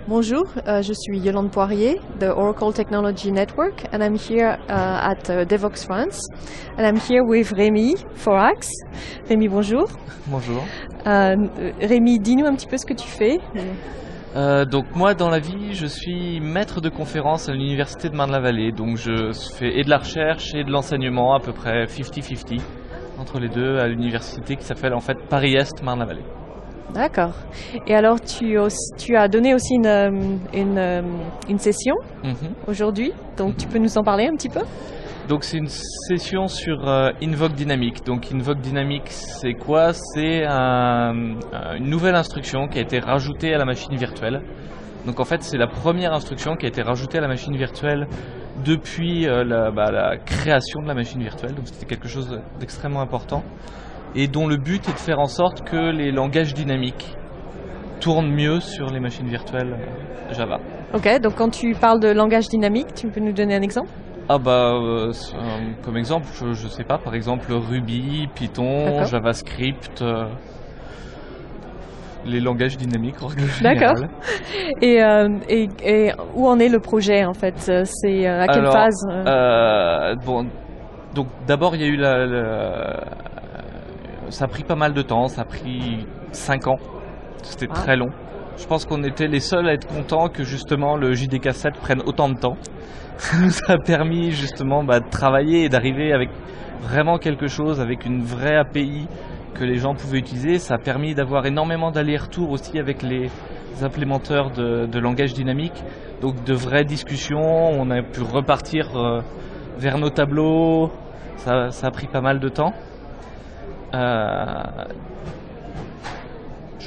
Bonjour, je suis Yolande Poirier, the Oracle Technology Network, and I'm here at Devoxx France, and I'm here with Rémi Forax. Rémi, bonjour. Bonjour. Rémi, dis-nous un petit peu ce que tu fais. Donc moi dans la vie je suis maître de conférence à l'université de Marne-la-Vallée, donc je fais et de la recherche et de l'enseignement à peu près 50-50 entre les deux à l'université qui s'appelle en fait Paris-Est Marne-la-Vallée. D'accord. Et alors tu as donné aussi une session aujourd'hui, donc tu peux nous en parler un petit peu? Donc c'est une session sur Invoke Dynamics. Donc Invoke Dynamics c'est quoi? C'est une nouvelle instruction qui a été rajoutée à la machine virtuelle. Donc en fait c'est la première instruction qui a été rajoutée à la machine virtuelle depuis la création de la machine virtuelle. Donc c'était quelque chose d'extrêmement important et dont le but est de faire en sorte que les langages dynamiques tournent mieux sur les machines virtuelles Java. Ok, donc quand tu parles de langage dynamique, tu peux nous donner un exemple? Comme exemple, je sais pas, par exemple Ruby, Python, JavaScript, les langages dynamiques en règle générale. D'accord. Et où en est le projet en fait? C'est à quelle phase? Donc d'abord il y a eu ça a pris pas mal de temps, ça a pris 5 ans, c'était très long. Je pense qu'on était les seuls à être contents que justement le JDK 7 prenne autant de temps. Ça nous a permis justement de travailler et d'arriver avec vraiment quelque chose, avec une vraie API que les gens pouvaient utiliser. Ça a permis d'avoir énormément d'allers-retours aussi avec les implémenteurs de langage dynamique. Donc de vraies discussions, on a pu repartir vers nos tableaux, ça a pris pas mal de temps. Je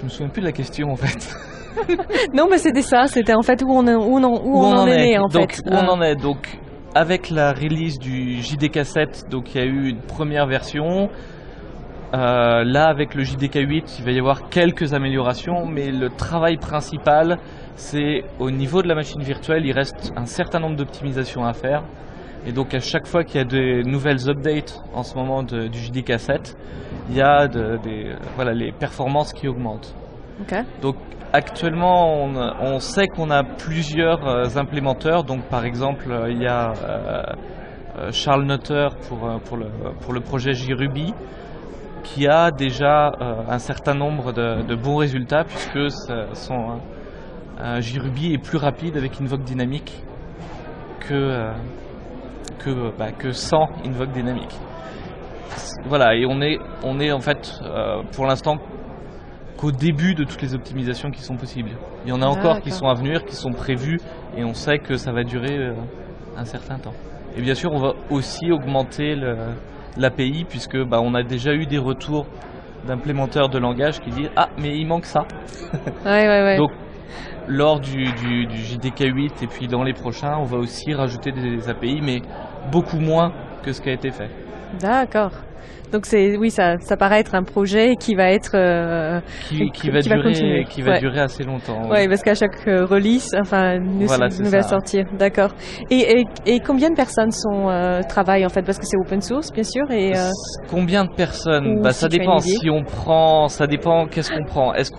me souviens plus de la question en fait. Non, mais c'était ça, c'était en fait où on en est en donc, fait. Où on en est. Donc, avec la release du JDK 7, donc il y a eu une première version. Là, avec le JDK 8, il va y avoir quelques améliorations, mais le travail principal, c'est au niveau de la machine virtuelle, il reste un certain nombre d'optimisations à faire. Et donc, à chaque fois qu'il y a de nouvelles updates en ce moment du JDK 7, il y a les performances qui augmentent. Okay. Donc, actuellement, on sait qu'on a plusieurs implémenteurs. Donc, par exemple, il y a Charles Notter pour le projet JRuby qui a déjà un certain nombre de bons résultats puisque son JRuby est plus rapide avec Invoke Dynamics que sans Invoke Dynamics. Voilà, et on est en fait pour l'instant qu'au début de toutes les optimisations qui sont possibles. Il y en a encore qui sont à venir, qui sont prévues, et on sait que ça va durer un certain temps. Et bien sûr, on va aussi augmenter l'API, puisque on a déjà eu des retours d'implémenteurs de langage qui disent « Ah, mais il manque ça !» Ouais. Donc, lors du JDK 8 et puis dans les prochains, on va aussi rajouter des API, mais beaucoup moins que ce qui a été fait. D'accord. Donc ça paraît être un projet qui va être qui va durer assez longtemps. Oui, parce qu'à chaque release, va sortir. D'accord. Et combien de personnes travaillent en fait, parce que c'est open source bien sûr. Et combien de personnes? Ça dépend. Si on prend, ça dépend. Qu'est-ce qu'on prend? Est-ce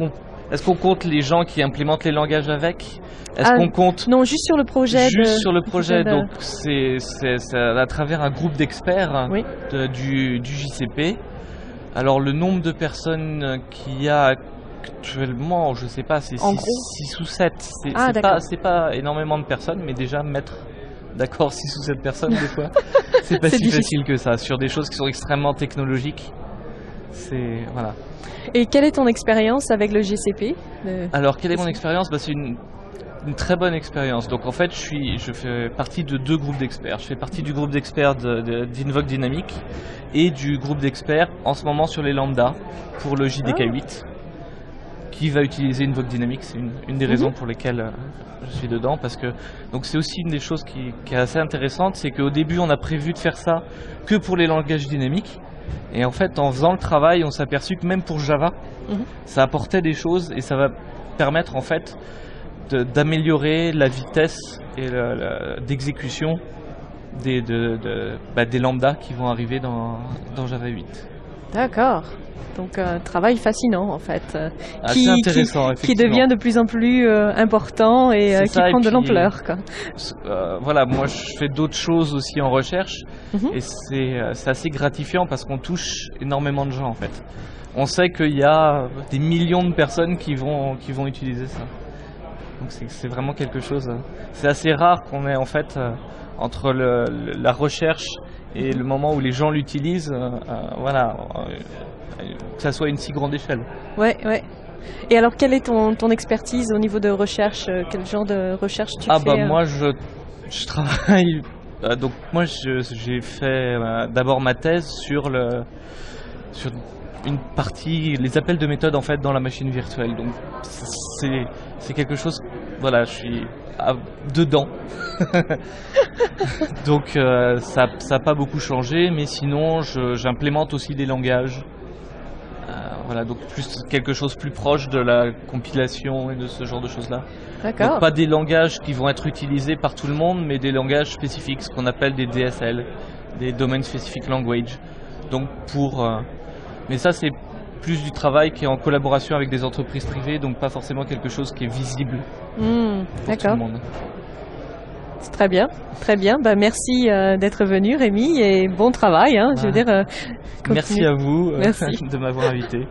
qu'on compte les gens qui implémentent les langages avec? Est-ce qu'on compte? Non, juste sur le projet. Juste sur le projet. Donc c'est à travers un groupe d'experts du JCP. Alors le nombre de personnes qu'il y a actuellement, je sais pas, c'est 6 ou 7. C'est pas énormément de personnes, mais déjà mettre d'accord 6 ou 7 personnes des fois, c'est pas si facile que ça. Sur des choses qui sont extrêmement technologiques. Voilà. Et quelle est ton expérience avec le GCP? Alors, quelle est mon expérience? C'est une très bonne expérience. Donc, en fait, je fais partie de 2 groupes d'experts. Je fais partie du groupe d'experts d'Invoke Dynamics et du groupe d'experts en ce moment sur les lambda pour le JDK 8 qui va utiliser Invoke Dynamics. C'est une des raisons pour lesquelles je suis dedans, parce que c'est aussi une des choses qui est assez intéressante, c'est qu'au début, on a prévu de faire ça que pour les langages dynamiques. Et en fait, en faisant le travail, on s'est aperçu que même pour Java, ça apportait des choses et ça va permettre en fait d'améliorer la vitesse et d'exécution des lambdas qui vont arriver dans Java 8. D'accord. Donc un travail fascinant en fait, Assez intéressant, qui effectivement. devient de plus en plus important et C'est qui ça, prend et de puis, l'ampleur, quoi. Voilà, moi je fais d'autres choses aussi en recherche Mhm. et c'est assez gratifiant parce qu'on touche énormément de gens en fait. On sait qu'il y a des millions de personnes qui vont utiliser ça. Donc c'est vraiment quelque chose. C'est assez rare qu'on ait en fait entre la recherche et le moment où les gens l'utilisent, voilà, que ça soit une si grande échelle. Ouais, ouais. Et alors, quelle est ton expertise au niveau de recherche? Quel genre de recherche tu fais? Bah moi je travaille. Donc moi j'ai fait d'abord ma thèse sur une partie, les appels de méthode en fait dans la machine virtuelle. Donc c'est quelque chose, voilà, je suis dedans. Donc ça n'a pas beaucoup changé, mais sinon j'implémente aussi des langages. Voilà, donc quelque chose plus proche de la compilation et de ce genre de choses-là. D'accord. Donc pas des langages qui vont être utilisés par tout le monde, mais des langages spécifiques, ce qu'on appelle des DSL, des Domain Specific Language. Donc mais ça c'est plus du travail qui est en collaboration avec des entreprises privées, donc pas forcément quelque chose qui est visible pour tout D'accord. le monde. C'est très bien, très bien. Bah, merci d'être venu, Rémi, et bon travail. Hein, je veux dire, Merci continue. à vous Merci. de m'avoir invité.